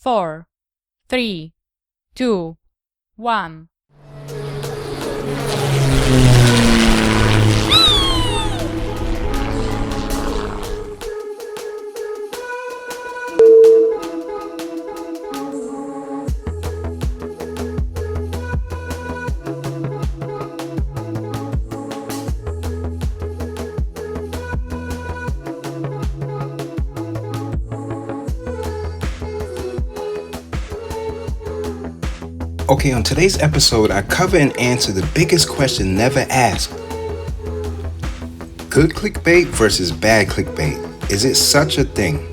4, 3, 2, 1. Okay, on today's episode, I cover and answer the biggest question never asked. Good clickbait versus bad clickbait. Is it such a thing?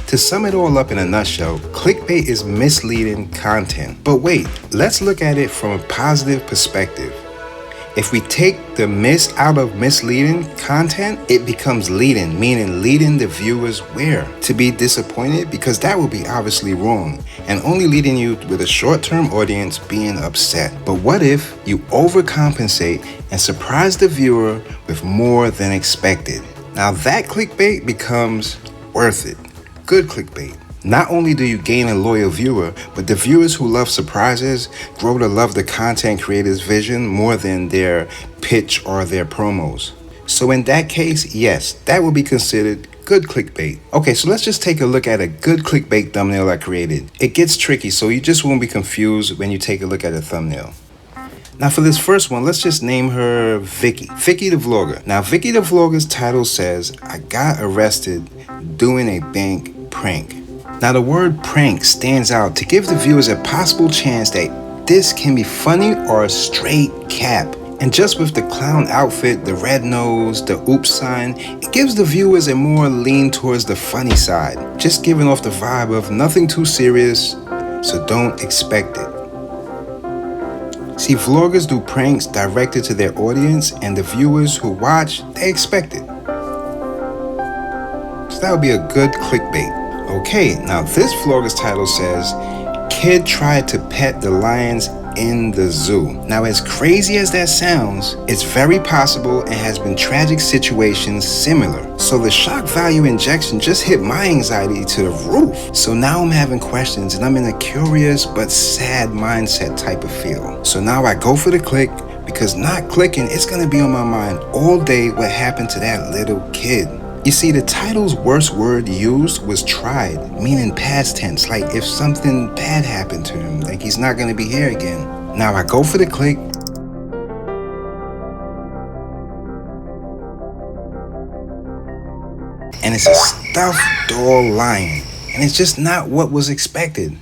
To sum it all up in a nutshell, clickbait is misleading content. But wait, let's look at it from a positive perspective. If we take the miss out of misleading content, it becomes leading, meaning leading the viewers where? To be disappointed, because that would be obviously wrong, and only leading you with a short-term audience being upset. But what if you overcompensate and surprise the viewer with more than expected? Now that clickbait becomes worth it. Good clickbait. Not only do you gain a loyal viewer, but the viewers who love surprises grow to love the content creator's vision more than their pitch or their promos. So in that case, yes, that will be considered good clickbait. Okay, so let's just take a look at a good clickbait thumbnail I created. It gets tricky, so you just won't be confused when you take a look at a thumbnail. Now for this first one, let's just name her Vicky. Vicky the Vlogger. Now Vicky the Vlogger's title says, I got arrested doing a bank prank. Now the word prank stands out to give the viewers a possible chance that this can be funny or a straight cap. And just with the clown outfit, the red nose, the oops sign, it gives the viewers a more lean towards the funny side. Just giving off the vibe of nothing too serious, so don't expect it. See, vloggers do pranks directed to their audience, and the viewers who watch, they expect it. So that would be a good clickbait. Okay, now this vlogger's title says, Kid tried to pet the lions in the zoo. Now as crazy as that sounds, it's very possible and has been tragic situations similar. So the shock value injection just hit my anxiety to the roof. So now I'm having questions and I'm in a curious but sad mindset type of feel. So now I go for the click, because not clicking, it's gonna be on my mind all day what happened to that little kid. You see, the title's worst word used was tried, meaning past tense, like if something bad happened to him, like he's not gonna be here again. Now I go for the click, and it's a stuffed doll lion, and it's just not what was expected.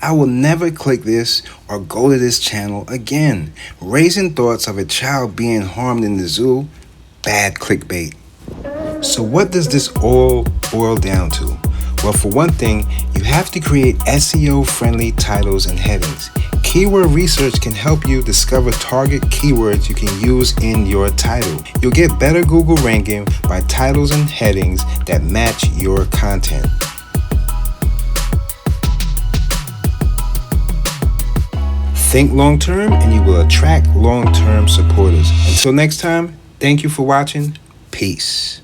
I will never click this or go to this channel again. Raising thoughts of a child being harmed in the zoo, bad clickbait. So what does this all boil down to? Well, for one thing, you have to create SEO-friendly titles and headings. Keyword research can help you discover target keywords you can use in your title. You'll get better Google ranking by titles and headings that match your content. Think long-term and you will attract long-term supporters. Until next time, thank you for watching. Peace.